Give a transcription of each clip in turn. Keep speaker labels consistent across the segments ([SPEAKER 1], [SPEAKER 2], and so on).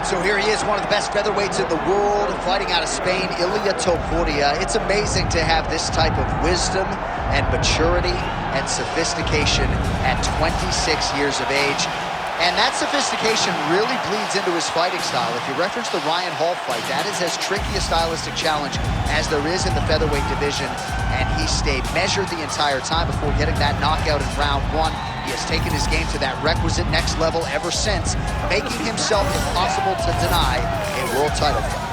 [SPEAKER 1] So here he is, one of the best featherweights in the world, fighting out of Spain, Ilia Topuria. It's amazing to have this type of wisdom and maturity and sophistication at 26 years of age. And that sophistication really bleeds into his fighting style. If you reference the Ryan Hall fight, that is as tricky a stylistic challenge as there is in the featherweight division. And he stayed measured the entire time before getting that knockout in round one. He has taken his game to that requisite next level ever since, making himself impossible to deny a world title fight.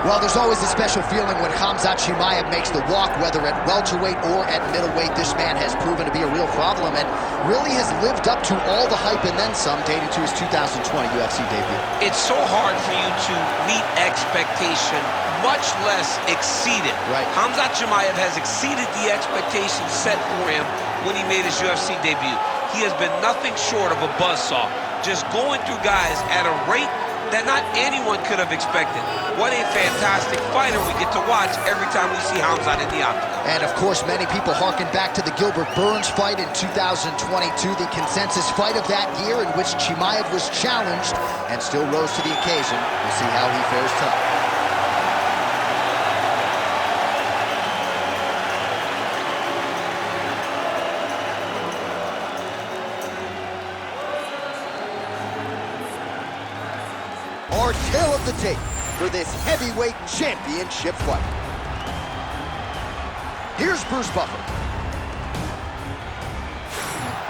[SPEAKER 1] Well, there's always a special feeling when Khamzat Chimaev makes the walk, whether at welterweight or at middleweight. This man has proven to be a real problem and really has lived up to all the hype and then some, dating to his 2020 UFC debut.
[SPEAKER 2] It's so hard for you to meet expectation, much less exceed it.
[SPEAKER 1] Right.
[SPEAKER 2] Khamzat Chimaev has exceeded the expectations set for him when he made his UFC debut. He has been nothing short of a buzzsaw, just going through guys at a rate that not anyone could have expected. What a fantastic fighter we get to watch every time we see Khamzat in the octagon.
[SPEAKER 1] And of course, many people harken back to the Gilbert Burns fight in 2022, the consensus fight of that year in which Chimaev was challenged and still rose to the occasion. We'll see how he fares tonight. Our tale of the tape for this heavyweight championship fight. Here's Bruce Buffer.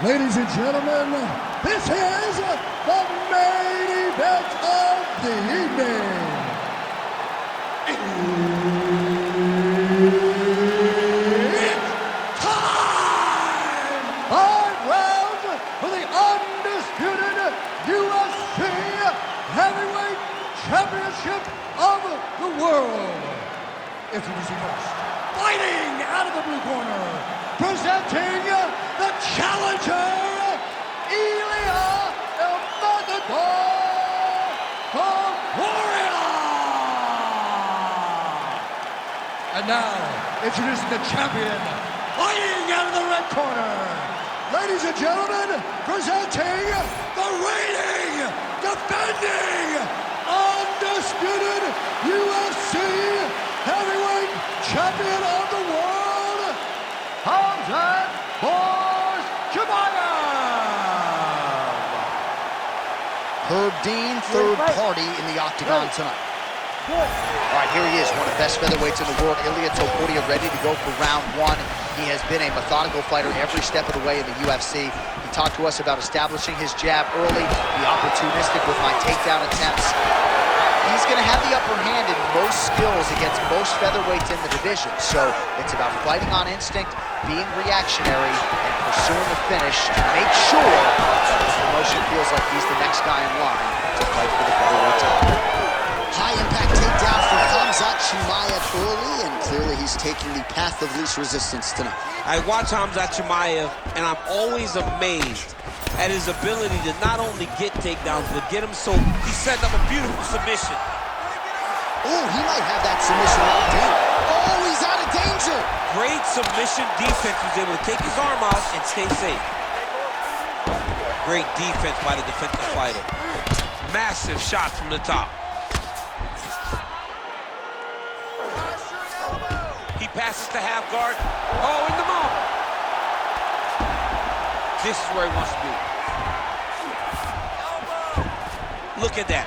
[SPEAKER 3] Ladies and gentlemen, this is the main event of the evening. It's time! 5 rounds for the undisputed UFC Heavyweight Championship of the world. Introducing first, fighting out of the blue corner, presenting the challenger, Ilia Topuria. And now, introducing the champion, fighting out of the red corner, ladies and gentlemen, presenting the reigning, defending, undisputed UFC heavyweight champion of the world, Khamzat Chimaev.
[SPEAKER 1] Herb Dean, third party in the octagon tonight. All right, here he is, one of the best featherweights in the world, Ilia Topuria, ready to go for round one. He has been a methodical fighter every step of the way in the UFC. He talked to us about establishing his jab early, be opportunistic with my takedown attempts. He's going to have the upper hand in most skills against most featherweights in the division. So it's about fighting on instinct, being reactionary, and pursuing the finish to make sure that the promotion feels like he's the next guy in line to fight for the featherweight title. High-impact takedown for Khamzat Chimaev early, and clearly he's taking the path of least resistance tonight.
[SPEAKER 2] I watch Khamzat Chimaev, and I'm always amazed at his ability to not only get takedowns, but get him so he's setting up a beautiful submission.
[SPEAKER 1] Oh, he might have that submission locked in. Oh, he's out of danger.
[SPEAKER 2] Great submission defense. He was able to take his arm out and stay safe. Great defense by the defensive fighter. Massive shot from the top. He passes to half guard. Oh, in the moment. This is where he wants to be. Look at that.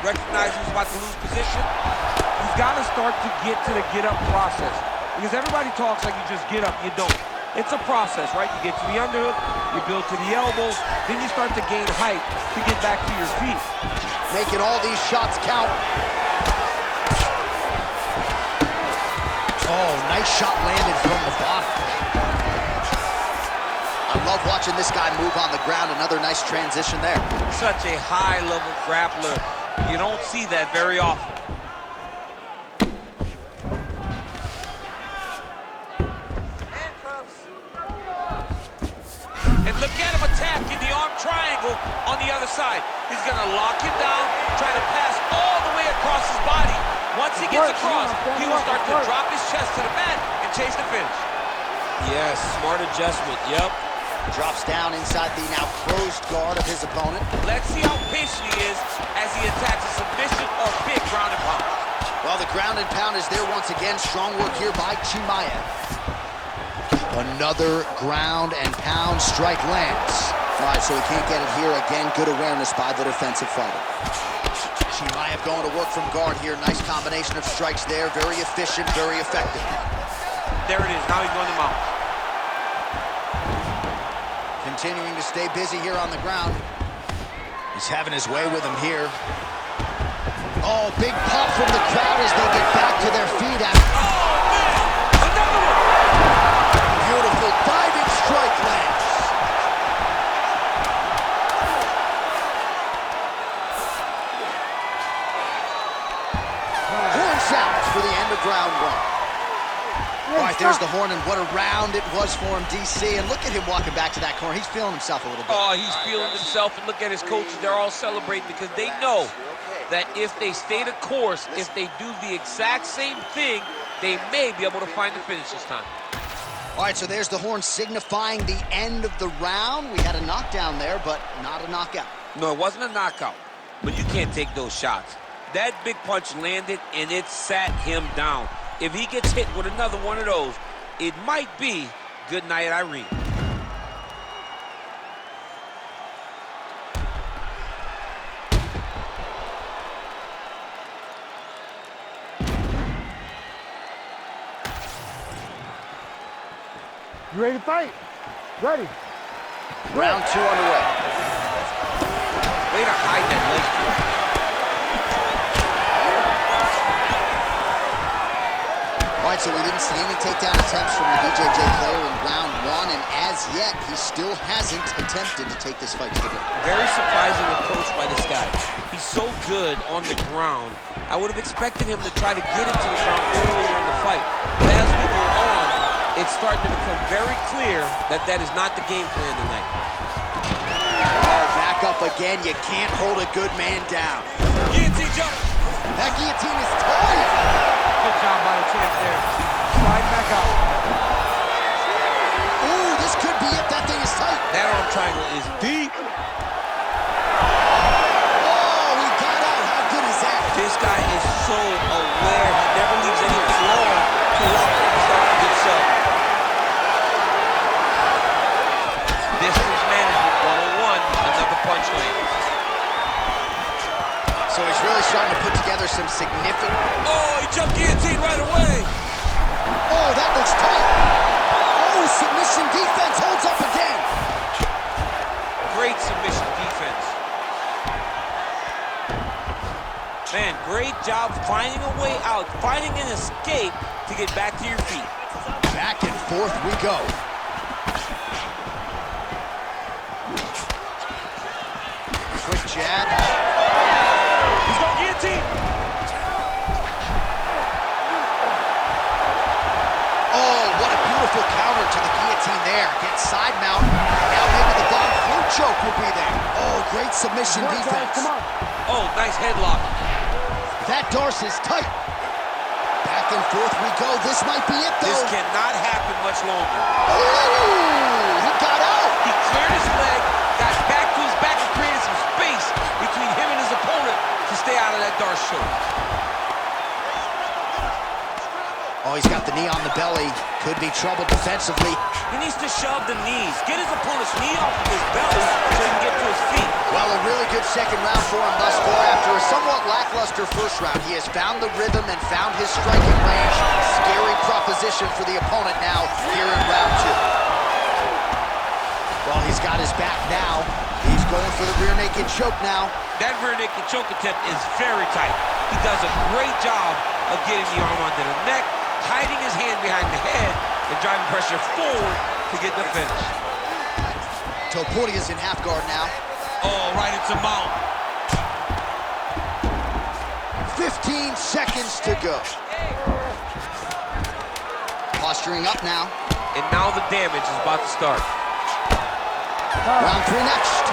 [SPEAKER 2] Recognize he's about to lose position. He's got to start to get to the get-up process. Because everybody talks like you just get up, you don't. It's a process, right? You get to the underhook, you build to the elbows, then you start to gain height to get back to your feet.
[SPEAKER 1] Making all these shots count. Oh, nice shot landed from the bottom. love watching this guy move on the ground. Another nice transition there.
[SPEAKER 2] Such a high-level grappler. You don't see that very often. And look at him attacking the arm triangle on the other side. He's going to lock him down, try to pass all the way across his body. Once he gets across, he will start to drop his chest to the mat and chase the finish. Yes, smart adjustment, yep.
[SPEAKER 1] Drops down inside the now closed guard of his opponent. Let's
[SPEAKER 2] see how patient he is as he attacks a submission or big ground and pound.
[SPEAKER 1] Well, the ground and pound is there once again. Strong work here by Chimaev. Another ground and pound strike lands. All right, so he can't get it here. Again, good awareness by the defensive fighter. Chimaev going to work from guard here. Nice combination of strikes there. Very efficient, very effective.
[SPEAKER 2] There it is. Now he's going to mount.
[SPEAKER 1] Continuing to stay busy here on the ground. He's having his way with him here. Oh, big pop from the crowd as they get back to their feet.
[SPEAKER 2] Oh, man! Another one!
[SPEAKER 1] Beautiful diving strike lands. Horn sounds for the end of round one. All right, there's the horn, and what a round it was for him, DC. And look at him walking back to that corner. He's feeling himself a little bit.
[SPEAKER 2] Oh, he's feeling himself, and look at his coaches. They're all celebrating because they know that if they stay the course, if they do the exact same thing, they may be able to find the finish this time.
[SPEAKER 1] All right, so there's the horn signifying the end of the round. We had a knockdown there, but not a knockout.
[SPEAKER 2] No, it wasn't a knockout, but you can't take those shots. That big punch landed, and it sat him down. If he gets hit with another one of those, it might be good night, Irene.
[SPEAKER 4] You ready to fight? Ready.
[SPEAKER 1] Round two underway.
[SPEAKER 2] Way to hide that leg.
[SPEAKER 1] All right, so we didn't see any takedown attempts from the BJJ player in round one, and as yet, he still hasn't attempted to take this fight to the ground.
[SPEAKER 2] Very surprising approach by this guy. He's so good on the ground. I would have expected him to try to get into the ground earlier in the fight. But as we go on, it's starting to become very clear that that is not the game plan tonight.
[SPEAKER 1] Oh, back up again. You can't hold a good man down.
[SPEAKER 2] Guillotine jump.
[SPEAKER 1] That guillotine is tight.
[SPEAKER 4] Good job by the champ there. Slide back up.
[SPEAKER 1] Ooh, this could be it. That thing is tight.
[SPEAKER 2] That arm triangle is deep.
[SPEAKER 1] Oh, he got out. How good is that?
[SPEAKER 2] This guy is so aware. He never leaves anything long to walk himself to get set. Distance management 101. Another punch lands.
[SPEAKER 1] So he's really starting to put together some significant...
[SPEAKER 2] Oh, he jumped guillotine right away.
[SPEAKER 1] Oh, that looks tight. Oh, submission defense holds up again.
[SPEAKER 2] Great submission defense. Man, great job finding a way out, finding an escape to get back to your feet.
[SPEAKER 1] Back and forth we go. Quick jab.
[SPEAKER 2] He's going guillotine.
[SPEAKER 1] Oh, what a beautiful counter to the guillotine there. Gets side mount. Now maybe the bomb float choke will be there. Oh, great submission defense.
[SPEAKER 4] Come on.
[SPEAKER 2] Oh, nice headlock.
[SPEAKER 1] That Darce is tight. Back and forth we go. This might be it, though.
[SPEAKER 2] This cannot happen much longer.
[SPEAKER 1] Ooh, he got out.
[SPEAKER 2] He cleared his leg, got back to his back, and created some space between him and his opponent to stay out of that Darce choke.
[SPEAKER 1] Oh, he's got the knee on the belly. Could be trouble defensively.
[SPEAKER 2] He needs to shove the knees. Get his opponent's knee off of his belly so he can get to his feet.
[SPEAKER 1] Well, a really good second round for him thus far. After a somewhat lackluster first round, he has found the rhythm and found his striking range. Scary proposition for the opponent now here in round two. Well, he's got his back now. He's going for the rear naked choke now.
[SPEAKER 2] That rear naked choke attempt is very tight. He does a great job of getting the arm onto the neck, hiding his hand behind the head, and driving pressure forward to get the finish.
[SPEAKER 1] Topuria's in half guard now.
[SPEAKER 2] Oh, right into mount.
[SPEAKER 1] 15 seconds to go. Posturing up now.
[SPEAKER 2] And now the damage is about to start.
[SPEAKER 1] Round 3 next.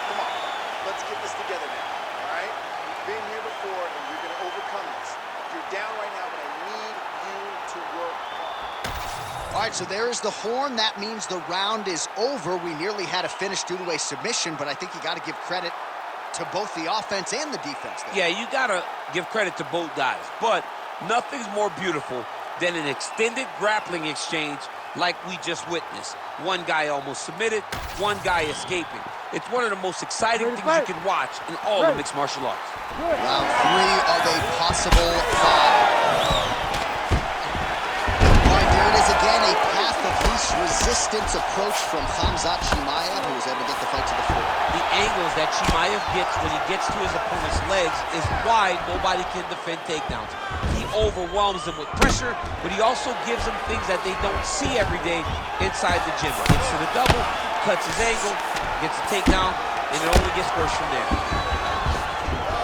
[SPEAKER 5] Come on, let's get this together now, all right? You've been here before, and you're going to overcome this. You're down right now, but I need you to work hard.
[SPEAKER 1] All right, so there is the horn. That means the round is over. We nearly had a finish due to a submission, but I think you got to give credit to both the offense and the defense there.
[SPEAKER 2] Yeah, you got to give credit to both guys, but nothing's more beautiful than an extended grappling exchange like we just witnessed. One guy almost submitted, one guy escaping. It's one of the most exciting things you can watch in all of mixed martial arts.
[SPEAKER 1] Round 3 of a possible 5. All right, there it is again, a path of least resistance approach from Khamzat Chimaev, who was able to get the fight to the floor.
[SPEAKER 2] The angles that Chimaev gets when he gets to his opponent's legs is why nobody can defend takedowns. He overwhelms them with pressure, but he also gives them things that they don't see every day inside the gym. Gets to the double, cuts his angle, gets a takedown, and it only gets worse from there.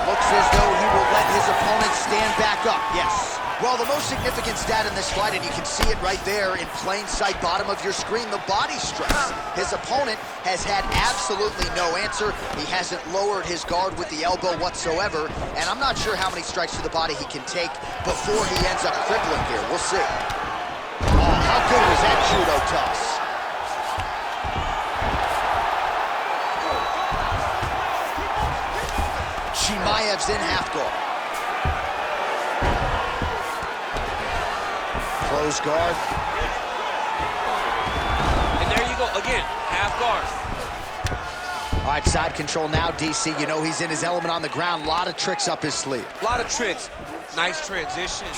[SPEAKER 1] Looks as though he will let his opponent stand back up, yes. Well, the most significant stat in this fight, and you can see it right there in plain sight, bottom of your screen, the body strikes. His opponent has had absolutely no answer. He hasn't lowered his guard with the elbow whatsoever, and I'm not sure how many strikes to the body he can take before he ends up crippling here. We'll see. Oh, how good was that judo toss? Chimaev's in half guard. Close guard.
[SPEAKER 2] And there you go, again, half guard.
[SPEAKER 1] All right, side control now, DC. You know he's in his element on the ground. A lot of tricks up his sleeve.
[SPEAKER 2] A lot of tricks. Nice transition.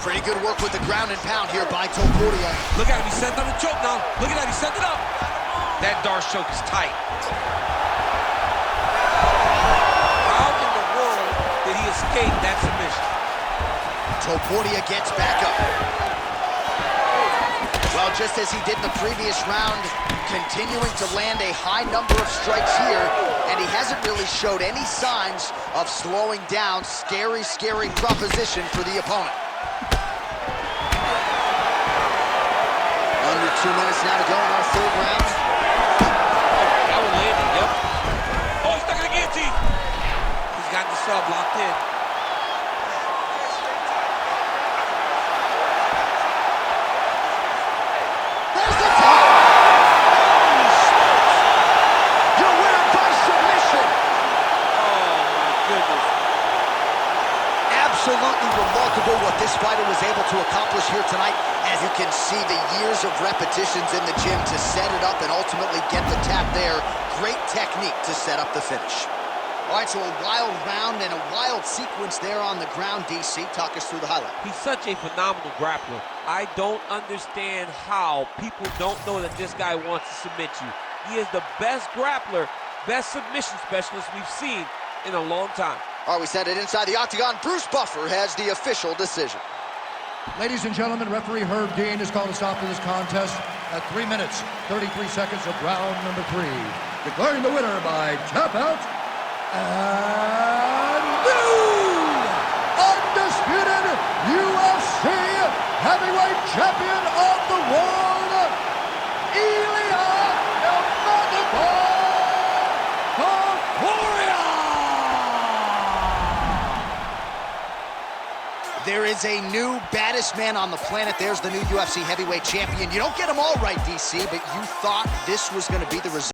[SPEAKER 1] Pretty good work with the ground and pound here by Topuria.
[SPEAKER 2] Look at him, he sent up the choke now. Look at that, he sent it up. That Darce choke is tight. How in the world did he escape that submission?
[SPEAKER 1] Topuria gets back up. Well, just as he did in the previous round, continuing to land a high number of strikes here, and he hasn't really showed any signs of slowing down. Scary, scary proposition for the opponent. Under 2 minutes now to go in our 3rd round.
[SPEAKER 2] That one landed, yep. Oh, he's stuck in the guillotine. He's got the sub locked in.
[SPEAKER 1] There's the tap! Holy smokes! Your winner by submission!
[SPEAKER 2] Oh, my goodness.
[SPEAKER 1] Absolutely remarkable what this fighter was able to accomplish here tonight. As you can see, the years of repetitions in the gym to set it up and ultimately get the tap there. Great technique to set up the finish. All right, so a wild round and a wild sequence there on the ground. DC, talk us through the highlight.
[SPEAKER 2] He's such a phenomenal grappler. I don't understand how people don't know that this guy wants to submit you. He is the best grappler, best submission specialist we've seen in a long time.
[SPEAKER 1] All right, we send it inside the octagon. Bruce Buffer has the official decision.
[SPEAKER 3] Ladies and gentlemen, referee Herb Dean has called a stop to this contest at 3 minutes, 33 seconds of round number 3. Declaring the winner by tap out, and new undisputed UFC heavyweight champion of the world, Ilia Topuria!
[SPEAKER 1] There is a new baddest man on the planet. There's the new UFC heavyweight champion. You don't get them all right, DC, but you thought this was going to be the result.